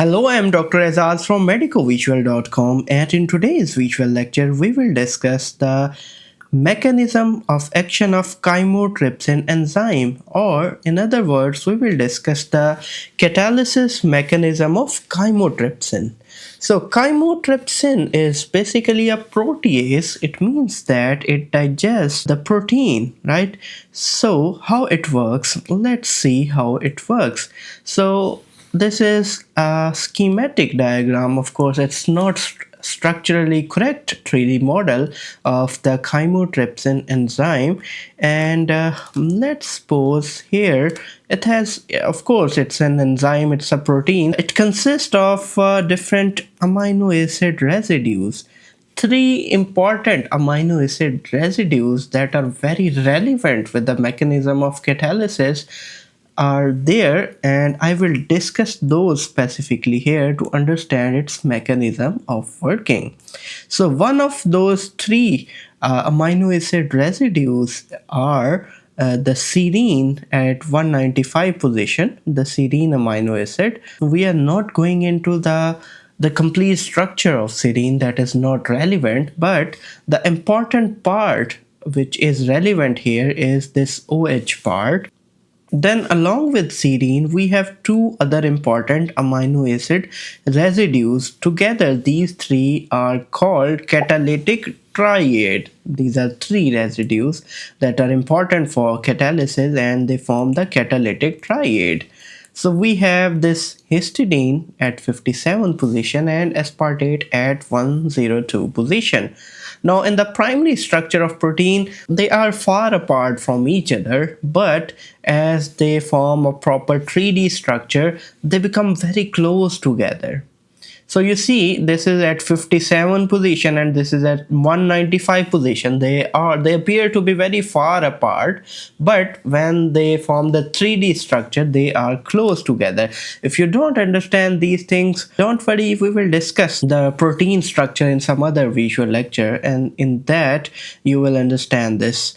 Hello, I am Dr. Azaz from medicovisual.com, and in today's visual lecture we will discuss the mechanism of action of chymotrypsin enzyme, or in other words we will discuss the catalysis mechanism of chymotrypsin. So chymotrypsin is basically a protease. It means that it digests the protein, right? So how it works, let's see how it works. So this is a schematic diagram. Of course, it's not structurally correct 3D model of the chymotrypsin enzyme. And let's suppose here it has, of course, it's an enzyme, it's a protein. It consists of different amino acid residues. Three important amino acid residues that are very relevant with the mechanism of catalysis are there, and I will discuss those specifically here to understand its mechanism of working. So one of those three amino acid residues are the serine at 195 position, the serine amino acid. We are not going into the complete structure of serine, that is not relevant, but the important part which is relevant here is this OH part. Then along with serine, we have two other important amino acid residues. Together, these three are called catalytic triad. These are three residues that are important for catalysis, and they form the catalytic triad. So we have this histidine at 57 position and aspartate at 102 position. Now in the primary structure of protein, they are far apart from each other, but as they form a proper 3D structure, they become very close together. So you see, this is at 57 position and this is at 195 position. They appear to be very far apart, but when they form the 3D structure, they are close together. If you don't understand these things, don't worry, we will discuss the protein structure in some other visual lecture, and in that you will understand this.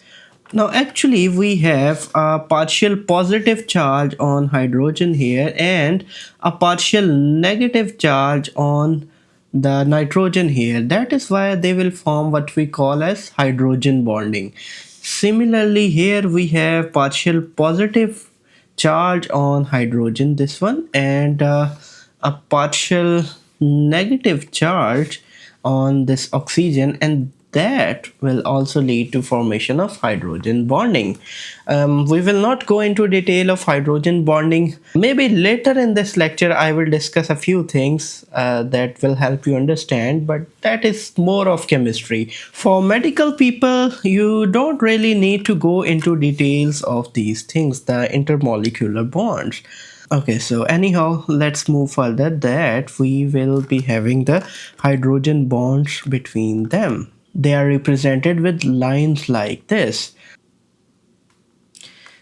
Now actually we have a partial positive charge on hydrogen here and a partial negative charge on the nitrogen here. That is why they will form what we call as hydrogen bonding. Similarly here we have partial positive charge on hydrogen, this one, and a partial negative charge on this oxygen, and that will also lead to formation of hydrogen bonding. We will not go into detail of hydrogen bonding. Maybe later in this lecture I will discuss a few things that will help you understand, but that is more of chemistry. For medical people, you don't really need to go into details of these things, the intermolecular bonds. Okay, so anyhow, let's move further, that we will be having the hydrogen bonds between them. They are represented with lines like this.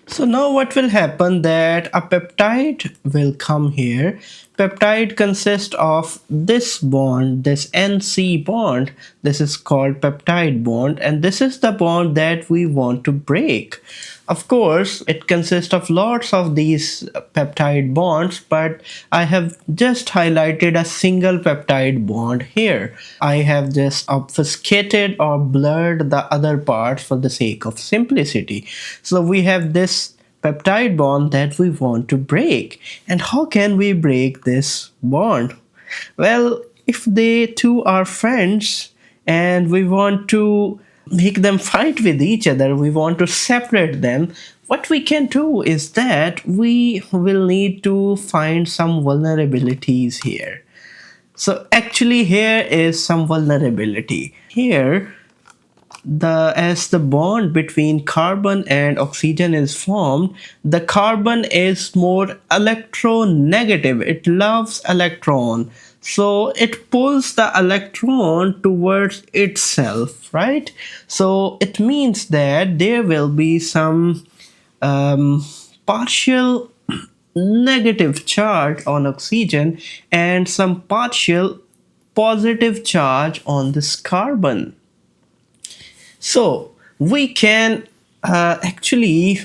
So now what will happen, that a peptide will come here. Peptide consists of this bond, this NC bond. This is called peptide bond, and this is the bond that we want to break. Of course, it consists of lots of these peptide bonds, but I have just highlighted a single peptide bond here. I have just obfuscated or blurred the other parts for the sake of simplicity. So we have this peptide bond that we want to break. And how can we break this bond? Well, if they two are friends and we want to make them fight with each other, we want to separate them, what we can do is that we will need to find some vulnerabilities here. So actually here is some vulnerability. Here, as the bond between carbon and oxygen is formed, the carbon is more electronegative. It loves electron. So it pulls the electron towards itself, right? So it means that there will be some partial negative charge on oxygen and some partial positive charge on this carbon. So we can actually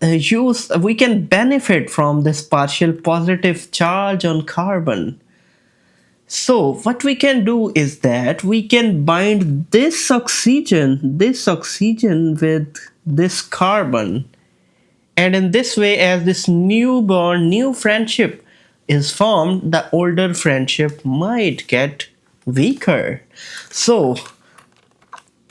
we can benefit from this partial positive charge on carbon. So what we can do is that we can bind this oxygen with this carbon, and in this way, as this new bond, new friendship is formed, the older friendship might get weaker. So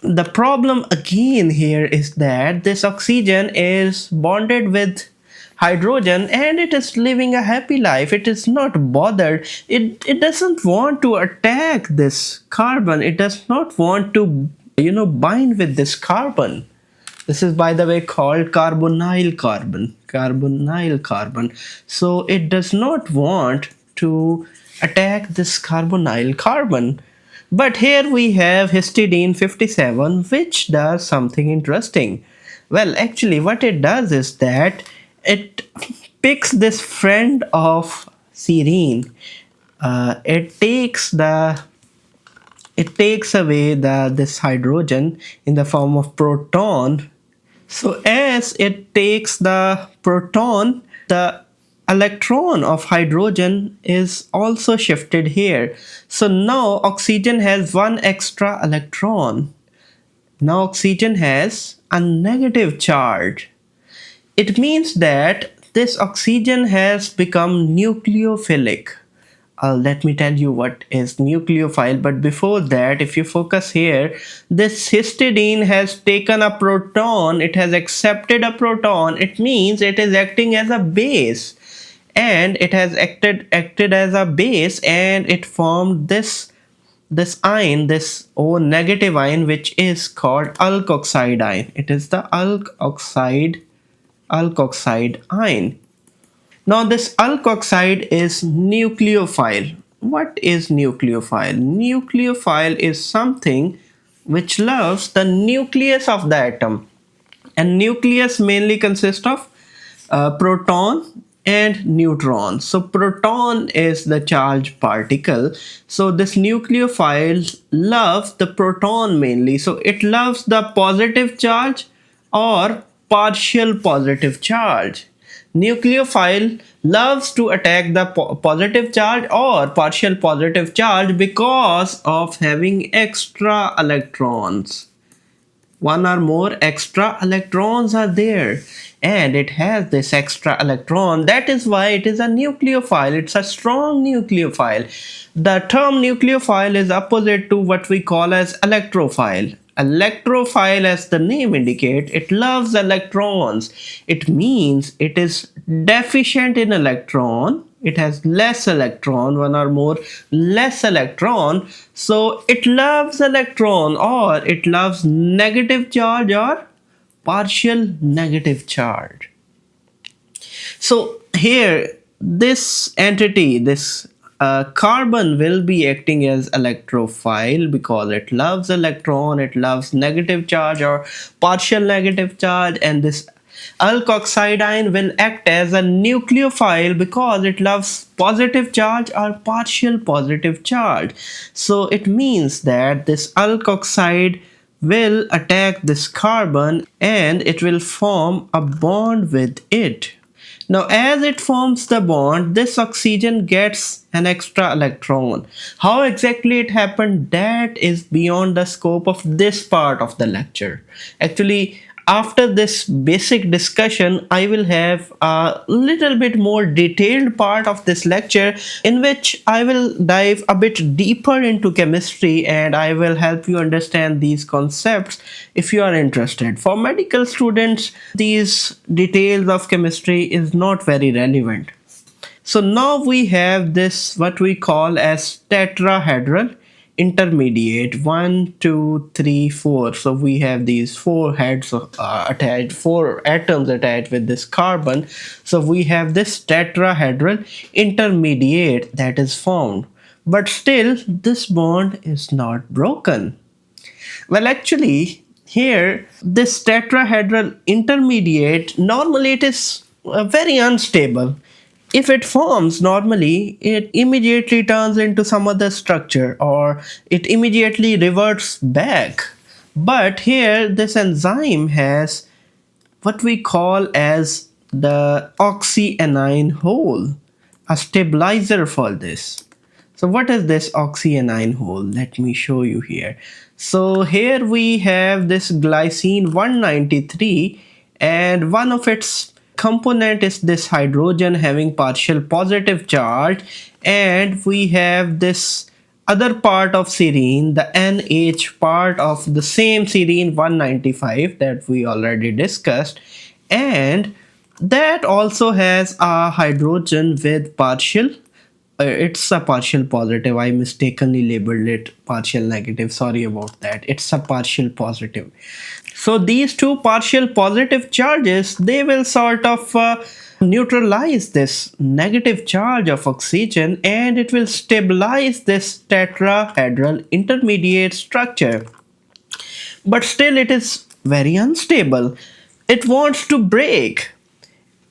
the problem again here is that this oxygen is bonded with hydrogen and it is living a happy life. It is not bothered. It doesn't want to attack this carbon. It does not want to bind with this carbon. This is, by the way, called carbonyl carbon. Carbonyl carbon. So it does not want to attack this carbonyl carbon. But here we have histidine 57, which does something interesting. Well, actually, what it does is that it picks this friend of serine. It takes away this hydrogen in the form of proton. So as it takes the proton, the electron of hydrogen is also shifted here. So now oxygen has one extra electron. Now oxygen has a negative charge. It means that this oxygen has become nucleophilic. Let me tell you what is nucleophile, but before that, if you focus here, this histidine has taken a proton, it has accepted a proton. It means it is acting as a base, and it has acted as a base, and it formed this ion, this O negative ion, which is called alkoxide ion. It is the alkoxide ion. Now this alkoxide is nucleophile. What is nucleophile? Nucleophile is something which loves the nucleus of the atom. And nucleus mainly consists of proton and neutron. So proton is the charged particle. So this nucleophile loves the proton mainly. So it loves the positive charge or partial positive charge. Nucleophile loves to attack the positive charge or partial positive charge because of having extra electrons. One or more extra electrons are there, and it has this extra electron. That is why it is a nucleophile. It's a strong nucleophile. The term nucleophile is opposite to what we call as electrophile. Electrophile, as the name indicates, it loves electrons. It means it is deficient in electron. It has less electron, one or more less electron. So it loves electron, or it loves negative charge or partial negative charge. So here, this entity, this carbon will be acting as electrophile because it loves electron, it loves negative charge or partial negative charge, and this alkoxide ion will act as a nucleophile because it loves positive charge or partial positive charge. So it means that this alkoxide will attack this carbon and it will form a bond with it. Now, as it forms the bond, this oxygen gets an extra electron. How exactly it happened, that is beyond the scope of this part of the lecture. Actually, after this basic discussion, I will have a little bit more detailed part of this lecture in which I will dive a bit deeper into chemistry and I will help you understand these concepts if you are interested. For medical students, these details of chemistry is not very relevant. So now we have this what we call as tetrahedral intermediate 1 2 3 4. So we have these four heads attached, four atoms attached with this carbon. So we have this tetrahedral intermediate that is formed, but still this bond is not broken. Well, actually here this tetrahedral intermediate, normally it is very unstable. If it forms normally, it immediately turns into some other structure or it immediately reverts back. But here this enzyme has what we call as the oxyanion hole, a stabilizer for this. So what is this oxyanion hole? Let me show you here. So here we have this glycine 193, and one of its component is this hydrogen having partial positive charge, and we have this other part of serine, the NH part of the same serine 195 that we already discussed, and that also has a hydrogen with partial it's a partial positive. I mistakenly labeled it partial negative. Sorry about that. It's a partial positive. So these two partial positive charges, they will sort of neutralize this negative charge of oxygen, and it will stabilize this tetrahedral intermediate structure. But still it is very unstable. It wants to break.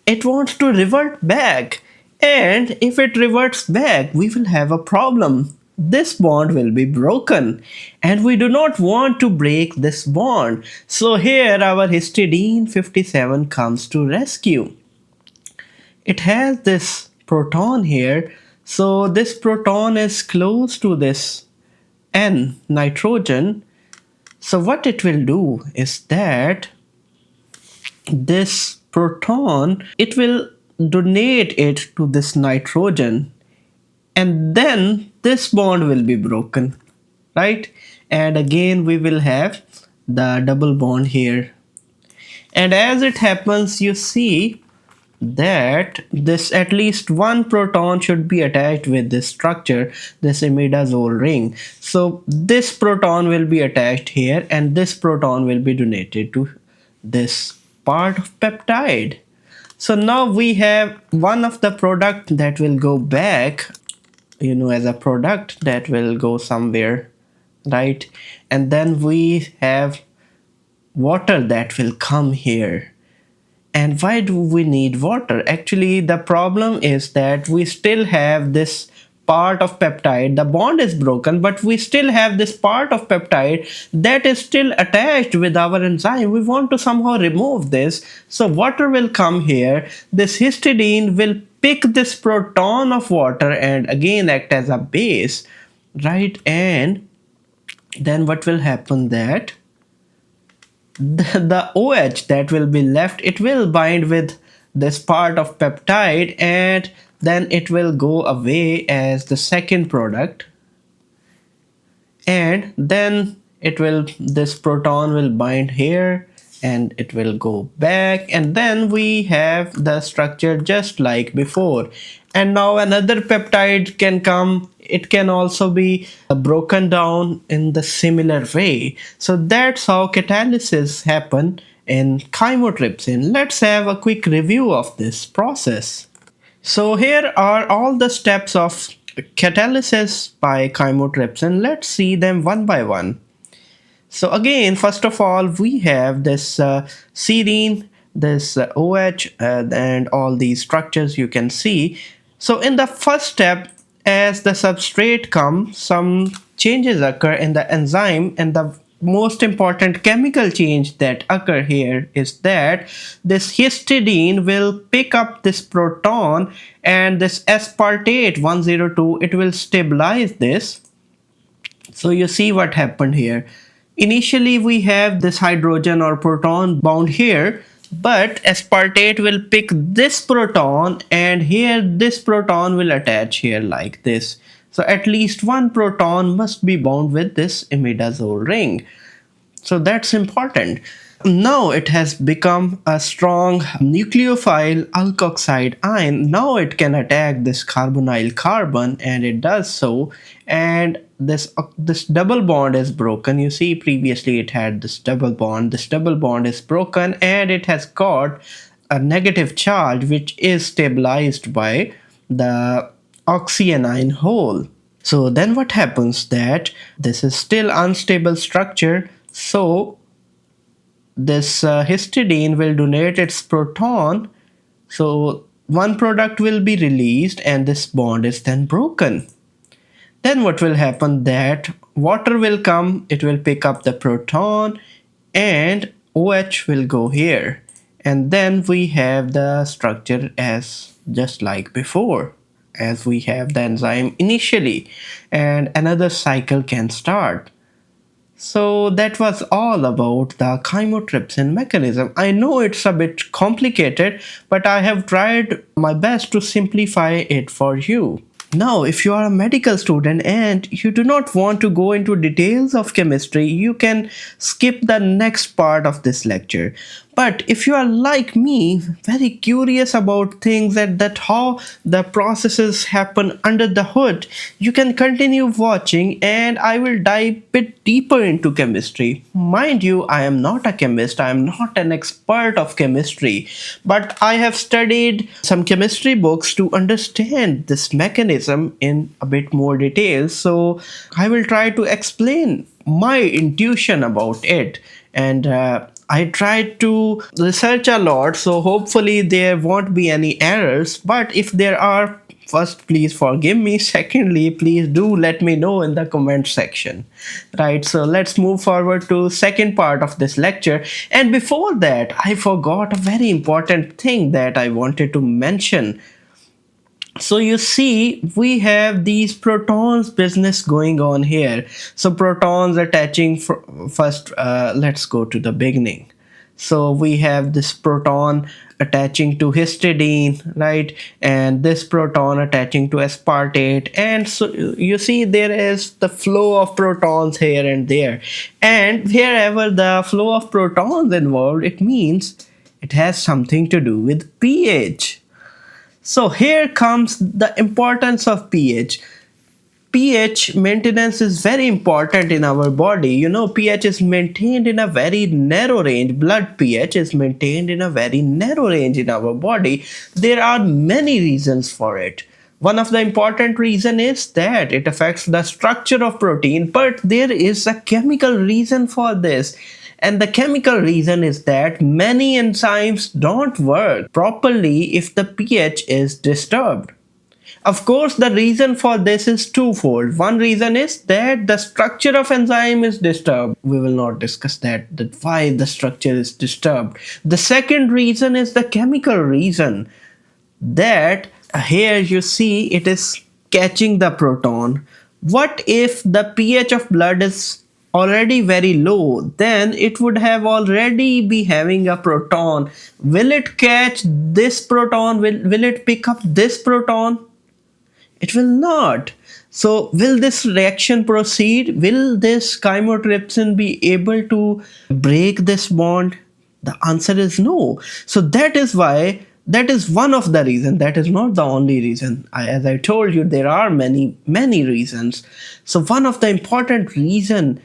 It wants to revert back, and if it reverts back we will have a problem. This bond will be broken, and we do not want to break this bond. So here our histidine 57 comes to rescue. It has this proton here, so this proton is close to this N nitrogen. So what it will do is that this proton, it will donate it to this nitrogen, and then this bond will be broken, right? And again we will have the double bond here, and as it happens you see that this at least one proton should be attached with this structure, this imidazole ring. So this proton will be attached here, and this proton will be donated to this part of peptide. So now we have one of the product that will go back, as a product that will go somewhere, right? And then we have water that will come here. And why do we need water? Actually, the problem is that we still have this part of peptide. The bond is broken, but we still have this part of peptide that is still attached with our enzyme. We want to somehow remove this. So water will come here. This histidine will pick this proton of water and again act as a base, right? And then what will happen that the OH that will be left, it will bind with this part of peptide, and then it will go away as the second product, and then this proton will bind here and it will go back, and then we have the structure just like before. And now another peptide can come. It can also be broken down in the similar way. So that's how catalysis happen in chymotrypsin. Let's have a quick review of this process. So here are all the steps of catalysis by chymotrypsin. Let's see them one by one. So again, first of all, we have this serine, this OH, and all these structures you can see. So in the first step, as the substrate comes, some changes occur in the enzyme, and the most important chemical change that occur here is that this histidine will pick up this proton, and this aspartate 102, it will stabilize this. So you see what happened here. Initially we have this hydrogen or proton bound here, but aspartate will pick this proton, and here this proton will attach here like this. So at least one proton must be bound with this imidazole ring. So that's important. Now it has become a strong nucleophile alkoxide ion. Now it can attack this carbonyl carbon, and it does so. And this double bond is broken. You see previously it had this double bond. This double bond is broken, and it has got a negative charge which is stabilized by the oxyanion hole. So then what happens that this is still unstable structure. So this histidine will donate its proton. So one product will be released, and this bond is then broken. Then what will happen that water will come, it will pick up the proton, and OH will go here, And then we have the structure as just like before, as we have the enzyme initially, and another cycle can start. So that was all about the chymotrypsin mechanism. I know it's a bit complicated, but I have tried my best to simplify it for you. Now, if you are a medical student and you do not want to go into details of chemistry, you can skip the next part of this lecture. But if you are like me, very curious about things and that how the processes happen under the hood, you can continue watching and I will dive a bit deeper into chemistry. Mind you, I am not a chemist, I am not an expert of chemistry, but I have studied some chemistry books to understand this mechanism in a bit more detail. So I will try to explain my intuition about it. And I tried to research a lot, so hopefully there won't be any errors. But if there are, first, please forgive me. Secondly, please do let me know in the comment section. Right, so let's move forward to second part of this lecture. And before that, I forgot a very important thing that I wanted to mention. So you see, we have these protons business going on here. So protons attaching first, let's go to the beginning. So we have this proton attaching to histidine, right? And this proton attaching to aspartate. And so you see there is the flow of protons here and there. And wherever the flow of protons involved, it means it has something to do with pH. So here comes the importance of pH. pH maintenance is very important in our body. You know, pH is maintained in a very narrow range. Blood pH is maintained in a very narrow range in our body. There are many reasons for it. One of the important reason is that it affects the structure of protein, but there is a chemical reason for this. And the chemical reason is that many enzymes don't work properly if the pH is disturbed. Of course, the reason for this is twofold. One reason is that the structure of enzyme is disturbed. We will not discuss that why the structure is disturbed. The second reason is the chemical reason, that here you see it is catching the proton. What if the pH of blood is already very low? Then it would have already be having a proton. Will it catch this proton? Will it pick up this proton? It will not. So will this reaction proceed? Will this chymotrypsin be able to break this bond? The answer is no. So that is why, that is one of the reasons. That is not the only reason. As I told you, there are many reasons. So one of the important reason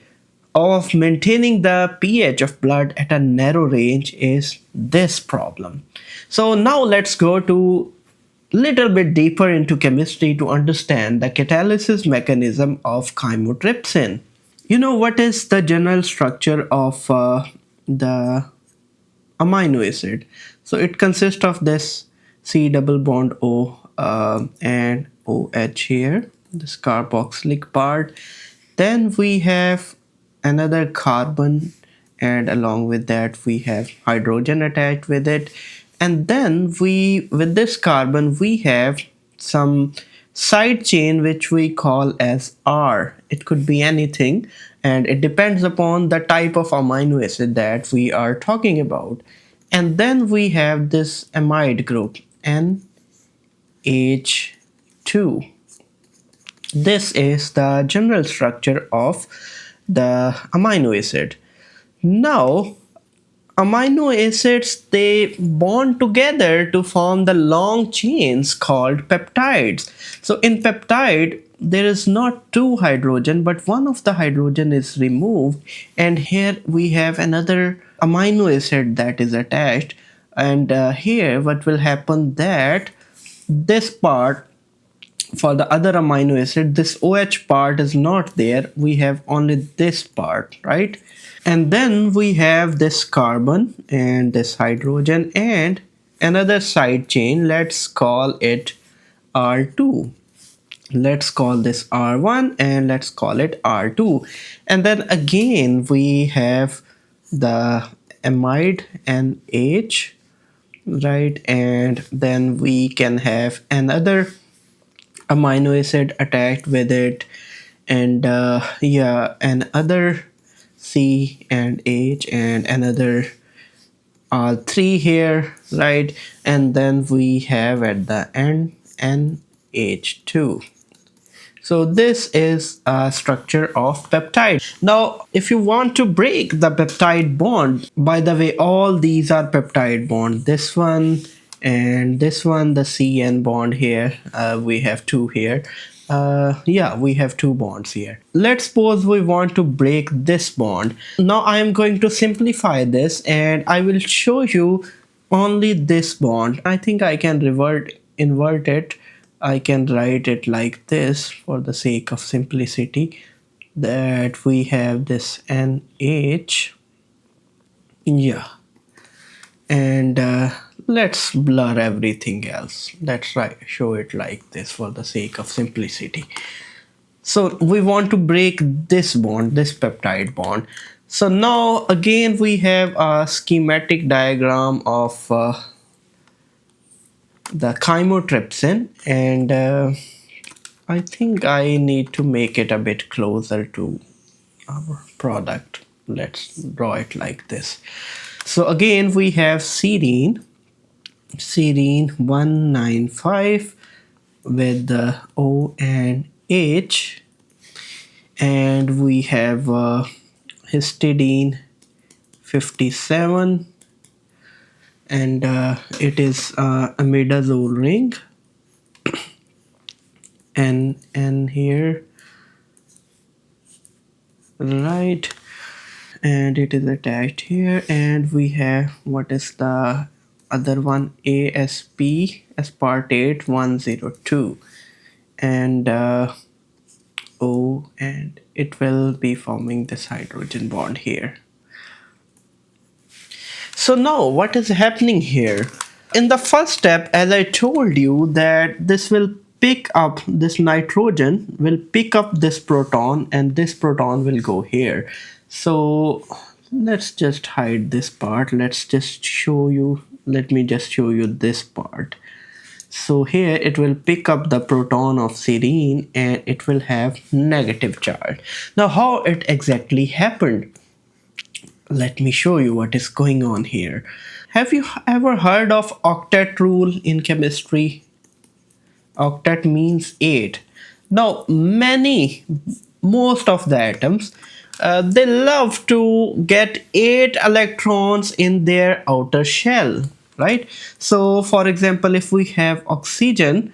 of maintaining the pH of blood at a narrow range is this problem. So now let's go to little bit deeper into chemistry to understand the catalysis mechanism of chymotrypsin. You know what is the general structure of the amino acid? So it consists of this C double bond O and OH here, this carboxylic part. Then we have another carbon, and along with that we have hydrogen attached with it. And then with this carbon we have some side chain which we call as R. It could be anything, and it depends upon the type of amino acid that we are talking about. And then we have this amide group, NH2. This is the general structure of the amino acid. Now, amino acids, they bond together to form the long chains called peptides. So in peptide, there is not two hydrogen, but one of the hydrogen is removed, and here we have another amino acid that is attached. And here what will happen, that this part, for the other amino acid, this OH part is not there. We have only this part, right? And then we have this carbon and this hydrogen and another side chain. Let's call it R2. Let's call this R1 and let's call it R2. And then again we have the amide NH, right? And then we can have another amino acid attached with it, and yeah, another C and H and another three here, right? And then we have at the end NH2. So this is a structure of peptide. Now, if you want to break the peptide bond, by the way, all these are peptide bond. This one and this one, the CN bond here, we have two here. Yeah, we have two bonds here. Let's suppose we want to break this bond. Now I am going to simplify this and I will show you only this bond. I think I can invert it. I can write it like this for the sake of simplicity, that we have this NH, yeah, and let's blur everything else. Let's show it like this for the sake of simplicity. So we want to break this bond, this peptide bond. So now again we have a schematic diagram of the chymotrypsin, and I think I need to make it a bit closer to our product. Let's draw it like this. So again we have serine 195 with the O and H, and we have histidine 57, and it is imidazole ring, and here, right, and it is attached here. And we have, what is the other one, ASP, aspartate 102, and O, and it will be forming this hydrogen bond here. So now what is happening here? In the first step, as I told you, that this will pick up, this nitrogen will pick up this proton, and this proton will go here. So let's just hide this part. Let's just show you, let me just show you this part. So here it will pick up the proton of serine and it will have negative charge. Now how it exactly happened? Let me show you what is going on here. Have you ever heard of octet rule in chemistry? Octet means 8. Now most of the atoms, they love to get 8 electrons in their outer shell, right? So for example, if we have oxygen,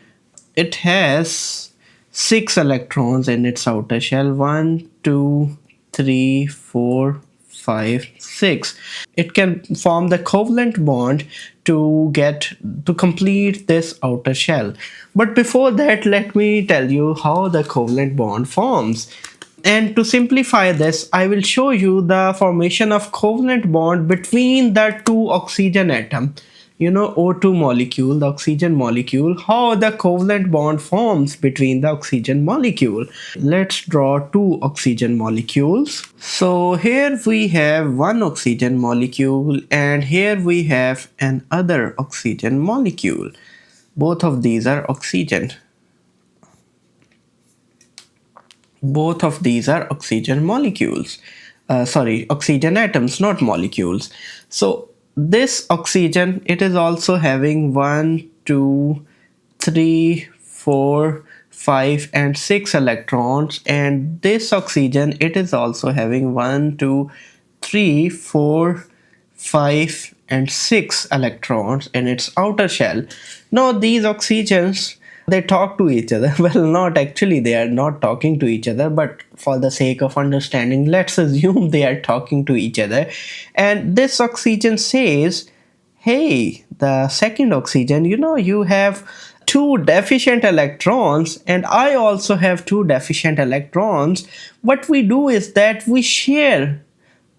it has 6 electrons in its outer shell. 1, 2, 3, 4, 5, 6. It can form the covalent bond to complete this outer shell. But before that, let me tell you how the covalent bond forms. And to simplify this, I will show you the formation of covalent bond between the two oxygen atom. You know, O2 molecule, the oxygen molecule, how the covalent bond forms between the oxygen molecule. Let's draw two oxygen molecules. So here we have one oxygen molecule and here we have another oxygen molecule. Both of these are oxygen. Both of these are oxygen molecules. Sorry, oxygen atoms, not molecules. So this oxygen, it is also having 1, 2, 3, 4, 5 and 6 electrons, and this oxygen, it is also having 1, 2, 3, 4, 5 and 6 electrons in its outer shell. Now these oxygens, they talk to each other. Well, not actually, they are not talking to each other, but for the sake of understanding, let's assume they are talking to each other. And this oxygen says, hey, the second oxygen, you know, you have two deficient electrons and I also have two deficient electrons. What we do is that we share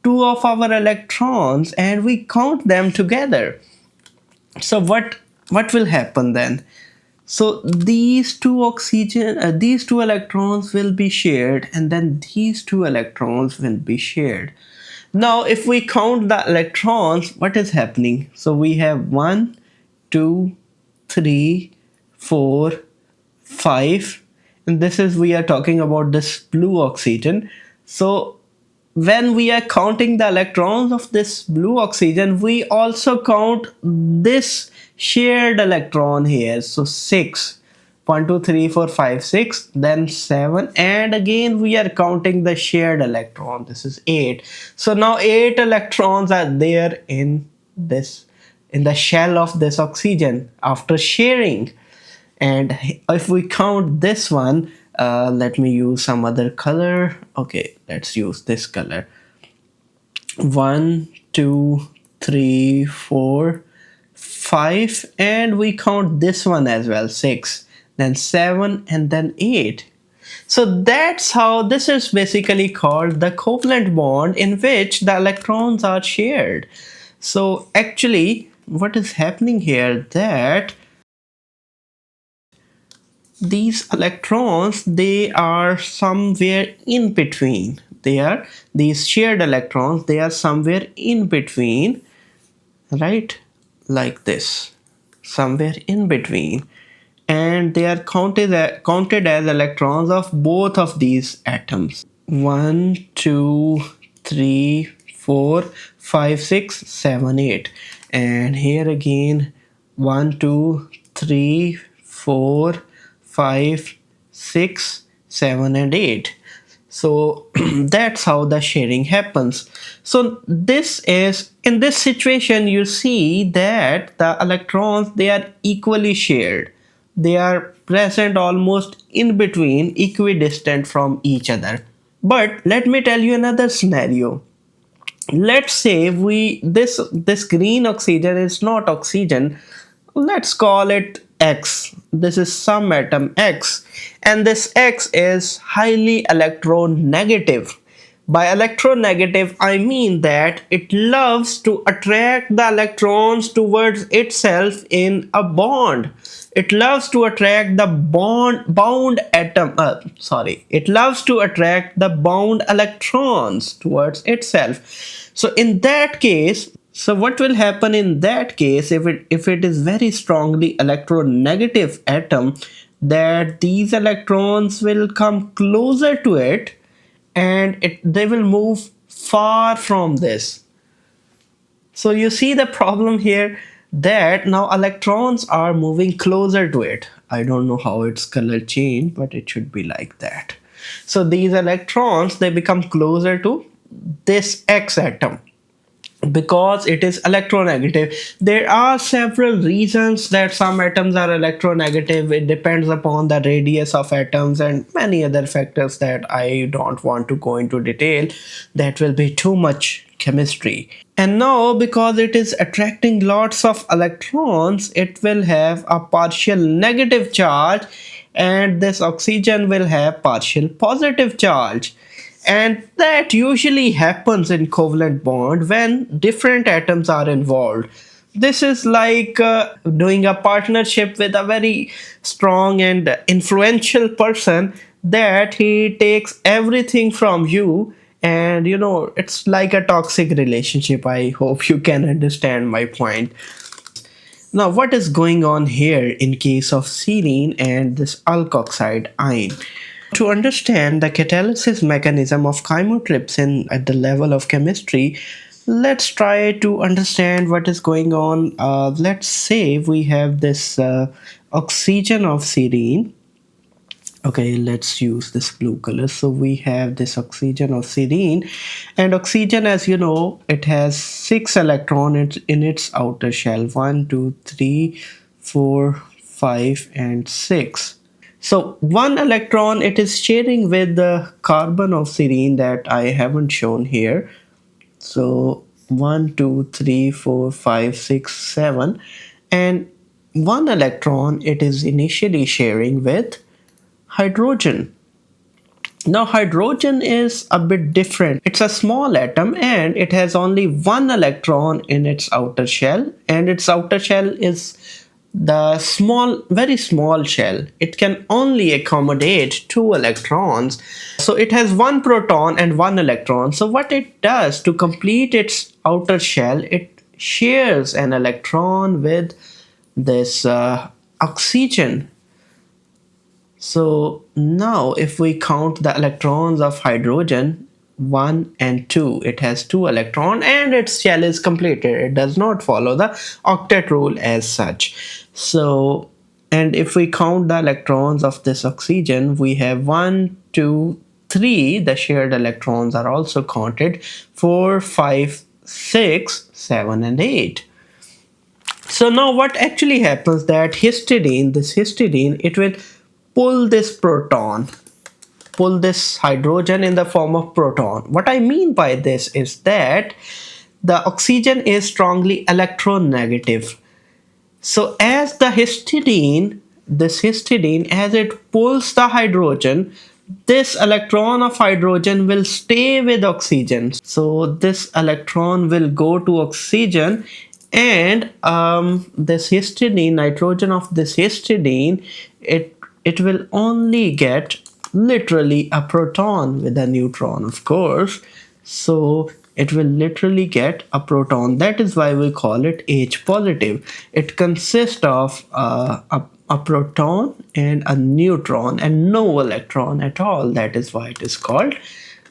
two of our electrons and we count them together. So what will happen then? So these two these two electrons will be shared, and then these two electrons will be shared. Now if we count the electrons, what is happening? So we have 1, 2, 3, 4, 5, and this is, we are talking about this blue oxygen. So when we are counting the electrons of this blue oxygen, we also count this shared electron here. So 6, 1, 2, 3, 4, 5, 6, then 7, and again we are counting the shared electron. This is 8. So now 8 electrons are there in this, in the shell of this oxygen after sharing. And if we count this one, let me use some other color. Okay, let's use this color. 1, 2, 3, 4, 5, and we count this one as well, 6, then 7, and then 8. So that's how this is basically called the covalent bond, in which the electrons are shared. So actually what is happening here, that these electrons, they are somewhere in between. They are, these shared electrons, they are somewhere in between, right? Like this, somewhere in between, and they are counted as electrons of both of these atoms. 1, 2, 3, 4, 5, 6, 7, 8, and here again 1, 2, 3, 4, 5, 6, 7, and 8. So that's how the sharing happens. So this is, in this situation, you see that the electrons, they are equally shared. They are present almost in between, equidistant from each other. But let me tell you another scenario. Let's say this green oxygen is not oxygen. Let's call it X. This is some atom X, and this X is highly electronegative. By electronegative, I mean that it loves to attract the electrons towards itself in a bond. It loves to attract the bound atom. It loves to attract the bound electrons towards itself. So in that case, so what will happen in that case, if it is very strongly electronegative atom, that these electrons will come closer to it, and they will move far from this. So you see the problem here, that now electrons are moving closer to it. I don't know how its color changed, but it should be like that. So these electrons, they become closer to this X atom because it is electronegative. There are several reasons that some atoms are electronegative. It depends upon the radius of atoms and many other factors that I don't want to go into detail. That will be too much chemistry. And now, because it is attracting lots of electrons, it will have a partial negative charge, and this oxygen will have partial positive charge. And that usually happens in covalent bond when different atoms are involved. This is like doing a partnership with a very strong and influential person, that he takes everything from you, and you know, it's like a toxic relationship. I hope you can understand my point. Now, what is going on here in case of serine and this alkoxide ion? To understand the catalysis mechanism of chymotrypsin at the level of chemistry, let's try to understand what is going on. Let's say we have this oxygen of serine. Okay, let's use this blue color. So we have this oxygen of serine, and oxygen, as you know, it has 6 electrons in its outer shell. 1, 2, 3, 4, 5, and 6. So one electron it is sharing with the carbon of serine that I haven't shown here. So 1, 2, 3, 4, 5, 6, 7, and one electron it is initially sharing with hydrogen. Now hydrogen is a bit different. It's a small atom and it has only one electron in its outer shell, and its outer shell is the small, very small shell. It can only accommodate 2 electrons. So it has 1 proton and 1 electron. So what it does to complete its outer shell, it shares an electron with this oxygen. So now if we count the electrons of hydrogen 1 and 2, it has 2 electrons and its shell is completed. It does not follow the octet rule as such. So, and if we count the electrons of this oxygen, we have 1, 2, 3. The shared electrons are also counted: 4, 5, 6, 7 and 8. So now what actually happens, that this histidine, it will pull this proton, pull this hydrogen in the form of proton. What I mean by this is that the oxygen is strongly electronegative. So as the histidine, this histidine, as it pulls the hydrogen, this electron of hydrogen will stay with oxygen. So this electron will go to oxygen, and this histidine, nitrogen of this histidine, it will only get literally a proton with a neutron, of course. So it will literally get a proton. That is why we call it H positive. It consists of a proton and a neutron and no electron at all. That is why it is called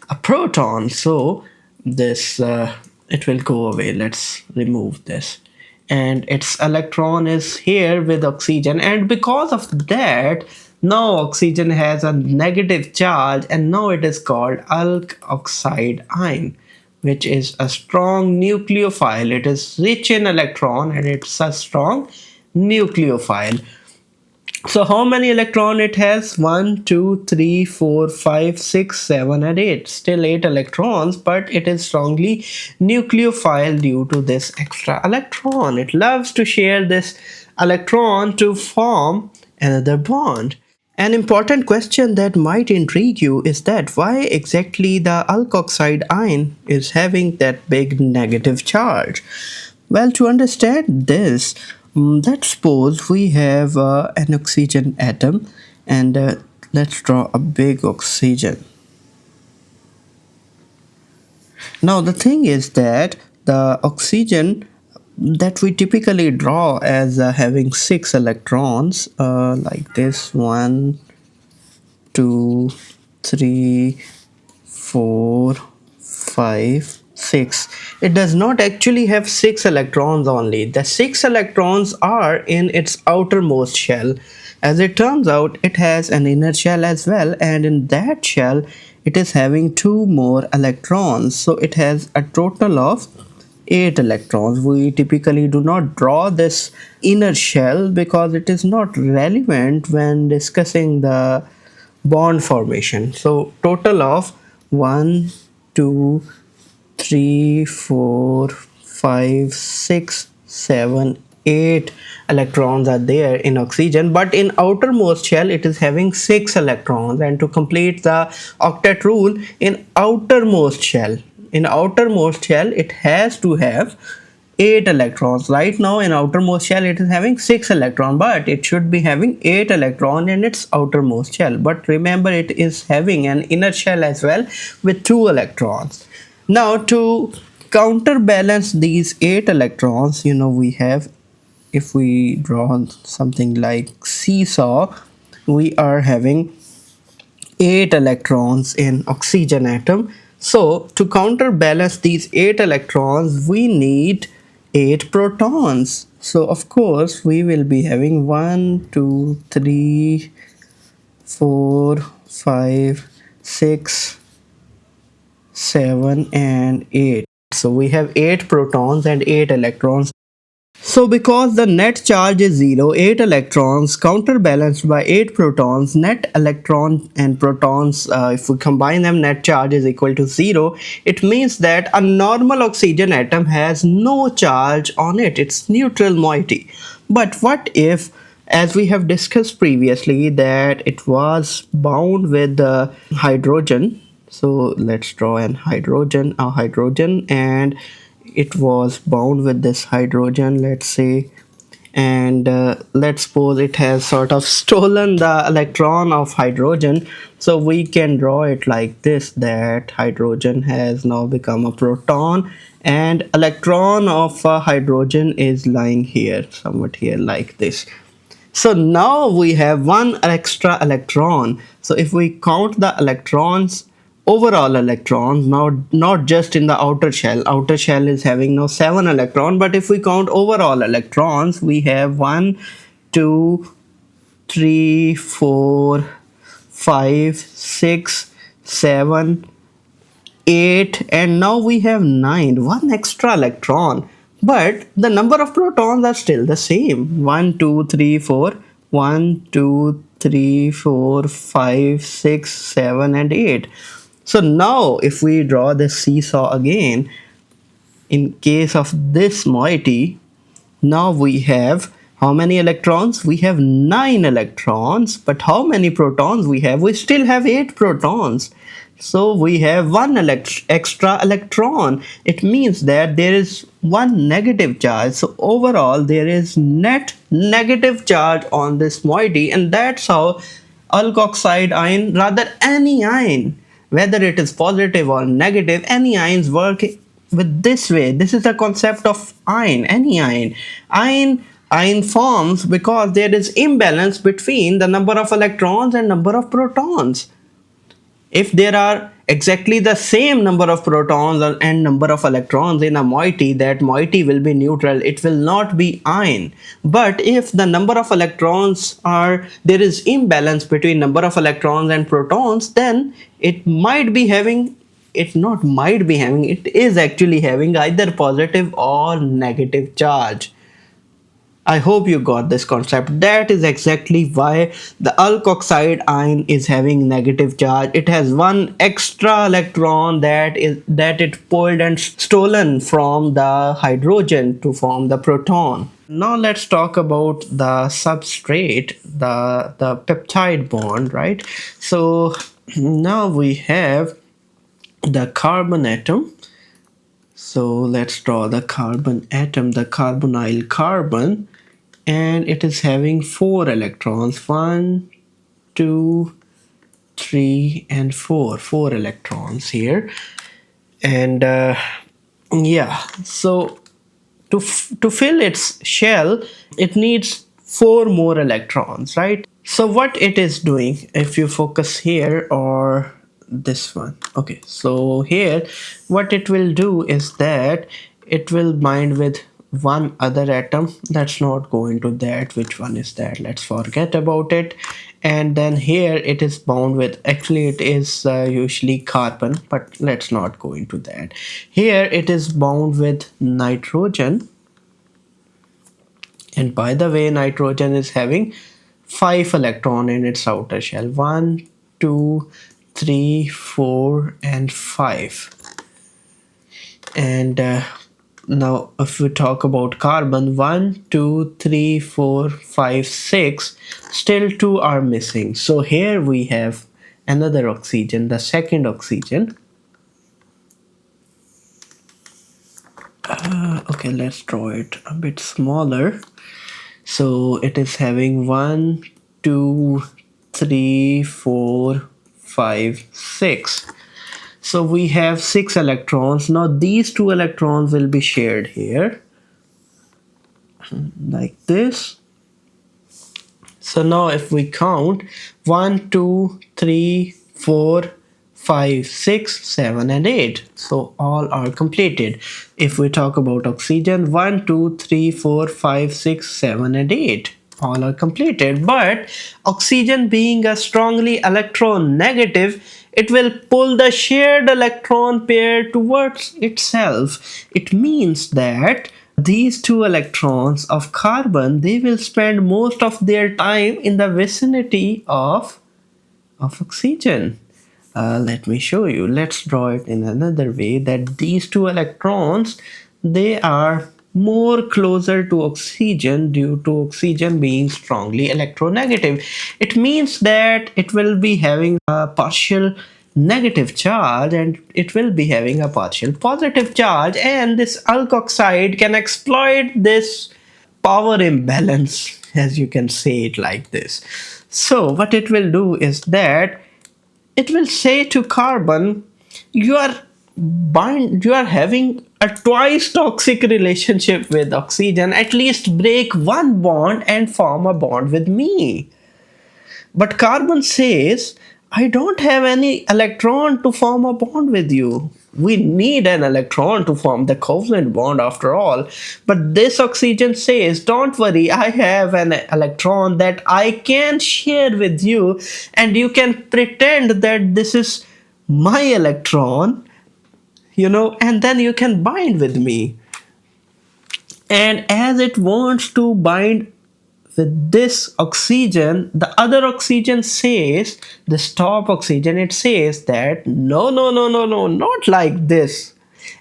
a proton. So this it will go away. Let's remove this, and its electron is here with oxygen, and because of that, now oxygen has a negative charge, and now it is called alk oxide ion, which is a strong nucleophile. It is rich in electron and it's a strong nucleophile. So how many electron it has? 1, 2, 3, 4, 5, 6, 7 and 8. Still 8 electrons, but it is strongly nucleophile due to this extra electron. It loves to share this electron to form another bond. An important question that might intrigue you is that why exactly the alkoxide ion is having that big negative charge? Well, to understand this, let's suppose we have an oxygen atom, and let's draw a big oxygen. Now the thing is that the oxygen that we typically draw as having 6 electrons, like this: 1, 2, 3, 4, 5, 6. It does not actually have 6 electrons only. The 6 electrons are in its outermost shell. As it turns out, it has an inner shell as well, and in that shell it is having 2 more electrons. So it has a total of 8 electrons. We typically do not draw this inner shell because it is not relevant when discussing the bond formation. So total of 1, 2, 3, 4, 5, 6, 7, 8 electrons are there in oxygen, but in outermost shell it is having 6 electrons. And to complete the octet rule, in outermost shell it has to have 8 electrons. Right now in outermost shell it is having 6 electrons, but it should be having 8 electrons in its outermost shell. But remember, it is having an inner shell as well with 2 electrons. Now to counterbalance these 8 electrons, we have, if we draw something like seesaw, we are having 8 electrons in oxygen atom. So to counterbalance these 8 electrons, we need 8 protons. So of course we will be having 1, 2, 3, 4, 5, 6, 7 and 8. So we have 8 protons and 8 electrons. So because the net charge is 0, 8 electrons counterbalanced by 8 protons, net electron and protons, if we combine them, net charge is equal to 0. It means that a normal oxygen atom has no charge on it. It's neutral moiety. But what if, as we have discussed previously, that it was bound with the hydrogen? So let's draw a hydrogen, and it was bound with this hydrogen, let's say, and let's suppose it has sort of stolen the electron of hydrogen. So we can draw it like this, that hydrogen has now become a proton and electron of hydrogen is lying here, somewhat here like this. So now we have one extra electron. So if we count the electrons, overall electrons, now not just in the outer shell is having now 7 electrons, but if we count overall electrons, we have 1, 2, 3, 4, 5, 6, 7, 8, and now we have 9, one extra electron, but the number of protons are still the same. 1 2 3 4, 1 2 3 4 5 6 7 and 8. So now if we draw the seesaw again, in case of this moiety, now we have how many electrons? We have 9 electrons. But how many protons we have? We still have 8 protons. So we have one extra electron. It means that there is one negative charge. So overall there is net negative charge on this moiety, and that's how alkoxide ion, rather any ion, whether it is positive or negative, any ions work with this way. This is the concept of ion. Any ion forms because there is imbalance between the number of electrons and number of protons. If there are exactly the same number of protons and number of electrons in a moiety, that moiety will be neutral, it will not be ion. But if the number of electrons are, there is imbalance between number of electrons and protons, then it might be having, it not might be having, it is actually having either positive or negative charge. I hope you got this concept. That is exactly why the alkoxide ion is having negative charge. It has one extra electron that it pulled and stolen from the hydrogen to form the proton. Now let's talk about the substrate, the peptide bond, right? So now we have the carbon atom. So let's draw the carbon atom, the carbonyl carbon, and it is having 4 electrons. 1 2 3 and 4 electrons here. And yeah, so to fill its shell it needs 4 more electrons, right? So what it is doing, if you focus here or this one, okay, so here what it will do is that it will bind with one other atom. Let's not go into that, which one is that, let's forget about it. And then here it is bound with, actually it is usually carbon, but let's not go into that. Here it is bound with nitrogen, and by the way, nitrogen is having 5 electron in its outer shell. 1 2 3 4 and 5. And now if we talk about carbon, 1 2 3 4 5 6, still 2 are missing. So here we have another oxygen, the second oxygen. Okay, let's draw it a bit smaller. So it is having 1 2 3 4 5 6. So we have 6 electrons. Now these 2 electrons will be shared here like this. So now if we count 1 2 3 4 5 6 7 and 8, so all are completed. If we talk about oxygen, 1 2 3 4 5 6 7 and 8, all are completed. But oxygen being a strongly electronegative, it will pull the shared electron pair towards itself. It means that these 2 electrons of carbon, they will spend most of their time in the vicinity of oxygen. Let me show you. Let's draw it in another way, that these 2 electrons, they are more closer to oxygen due to oxygen being strongly electronegative. It means that it will be having a partial negative charge and it will be having a partial positive charge, and this alkoxide can exploit this power imbalance, as you can say it like this. So what it will do is that it will say to carbon, you are having a twice toxic relationship with oxygen. At least break one bond and form a bond with me. But carbon says, I don't have any electron to form a bond with you. We need an electron to form the covalent bond after all. But this oxygen says, don't worry, I have an electron that I can share with you, and you can pretend that this is my electron, and then you can bind with me. And as it wants to bind with this oxygen, the other oxygen says, this top oxygen, it says that no, no, no, no, no, not like this.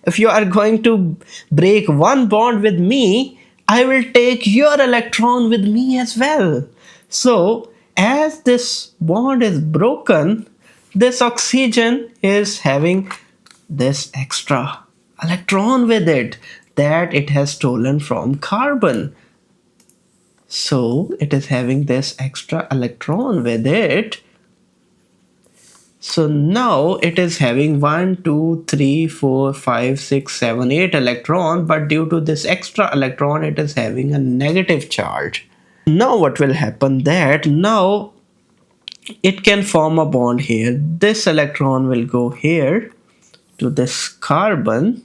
If you are going to break one bond with me, I will take your electron with me as well. So as this bond is broken, this oxygen is having this extra electron with it that it has stolen from carbon. So it is having this extra electron with it. So now it is having 1, 2, 3, 4, 5, 6, 7, 8 electron, but due to this extra electron, it is having a negative charge. Now what will happen that now it can form a bond here. This electron will go here to this carbon,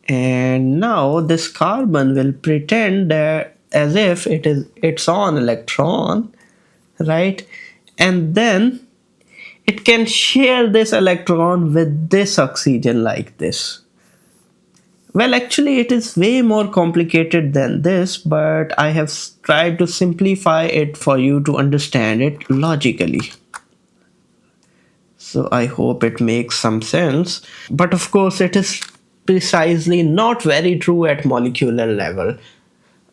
and now this carbon will pretend that as if it is its own electron, right? And then it can share this electron with this oxygen like this. Well, actually it is way more complicated than this, but I have tried to simplify it for you to understand it logically. So I hope it makes some sense. But of course it is precisely not very true at molecular level.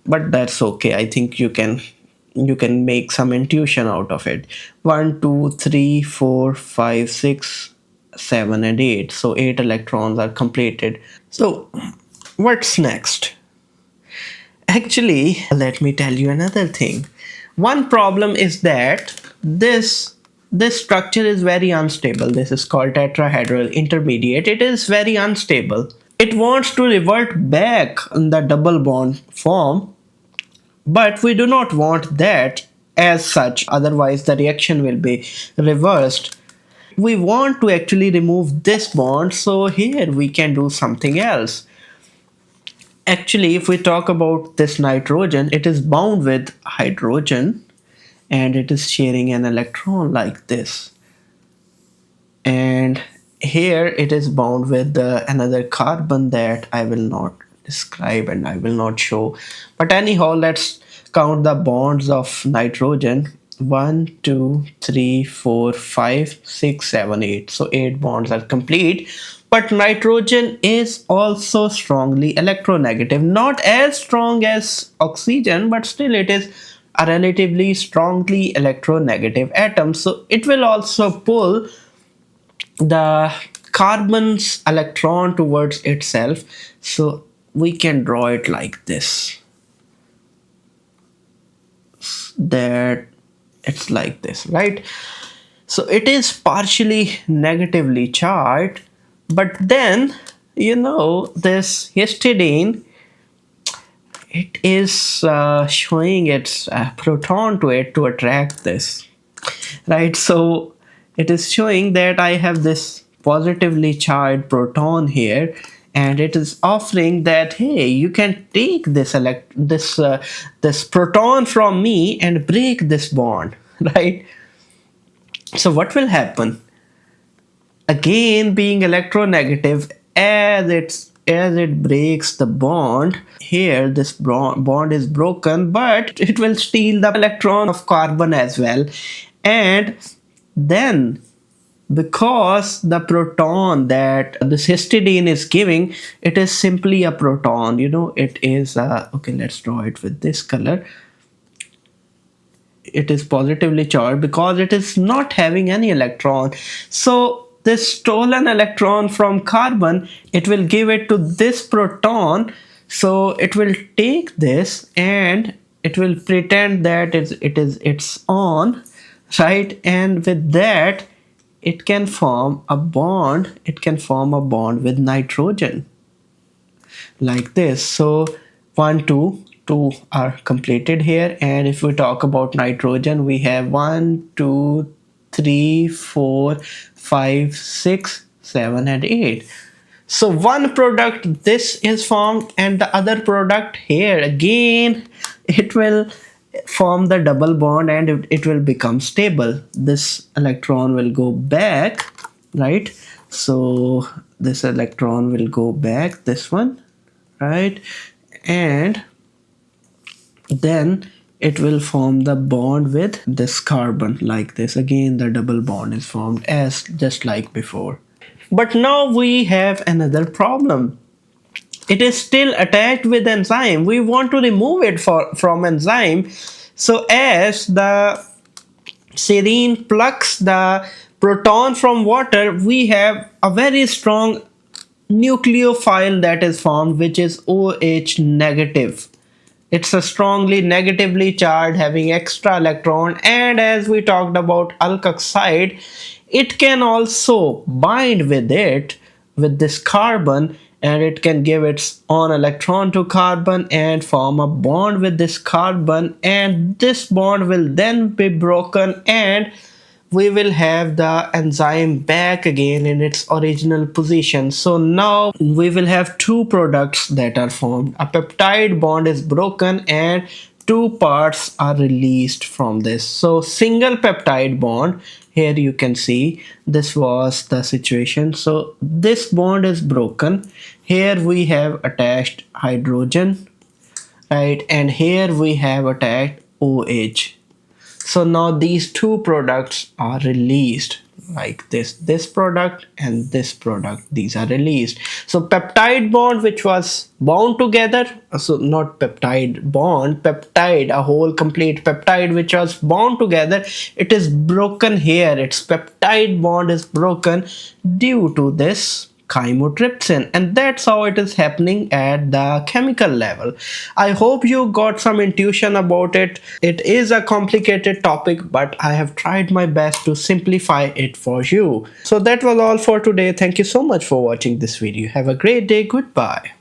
But that's okay. I think you can make some intuition out of it. 1, 2, 3, 4, 5, 6, 7, and 8. So 8 electrons are completed. So what's next? Actually, let me tell you another thing. One problem is that this structure is very unstable. This is called tetrahedral intermediate. It is very unstable. It wants to revert back in the double bond form, but we do not want that as such, otherwise the reaction will be reversed. We want to actually remove this bond, so here we can do something else. Actually, if we talk about this nitrogen, it is bound with hydrogen and it is sharing an electron like this. And here it is bound with another carbon that I will not describe and I will not show. But anyhow, let's count the bonds of nitrogen. 1, 2, 3, 4, 5, 6, 7, 8. So 8 bonds are complete. But nitrogen is also strongly electronegative. Not as strong as oxygen, but still it is a relatively strongly electronegative atom. So it will also pull the carbon's electron towards itself. So we can draw it like this, that it's like this, right? So it is partially negatively charged, but then this histidine, it is showing its proton to it to attract this, right? So it is showing that I have this positively charged proton here, and it is offering that, hey, you can take this this proton from me and break this bond, right? So what will happen? Again, being electronegative, as it breaks the bond here, this bond is broken, but it will steal the electron of carbon as well. And then, because the proton that this histidine is giving, it is simply a proton, it is okay, let's draw it with this color. It is positively charged because it is not having any electron. So this stolen electron from carbon, it will give it to this proton. So it will take this and it will pretend that it's on, right? And with that, it can form a bond. It can form a bond with nitrogen like this. So one, two are completed here. And if we talk about nitrogen, we have 1, 2, 3, 4, 5, 6, 7, and 8. So one product this is formed, and the other product here again it will form the double bond, and it will become stable. This electron will go back, right? So this electron will go back, this one, right? And then it will form the bond with this carbon like this. Again the double bond is formed as just like before. But now we have another problem. It is still attached with enzyme. We want to remove it from enzyme. So as the serine plucks the proton from water, we have a very strong nucleophile that is formed, which is OH negative. It's a strongly negatively charged, having extra electron, and as we talked about alkoxide, it can also bind with it, with this carbon, and it can give its own electron to carbon and form a bond with this carbon, and this bond will then be broken, and we will have the enzyme back again in its original position. So now we will have two products that are formed. A peptide bond is broken and two parts are released from this. So single peptide bond, here you can see this was the situation. So this bond is broken. Here we have attached hydrogen, right? And here we have attached OH. So now these two products are released like this product and this product, these are released. So peptide bond which was bound together, so not peptide bond, peptide, a whole complete peptide which was bound together, it is broken here. Its peptide bond is broken due to this chymotrypsin, and that's how it is happening at the chemical level. I hope you got some intuition about it. It is a complicated topic, but I have tried my best to simplify it for you. So that was all for today. Thank you so much for watching this video. Have a great day. Goodbye.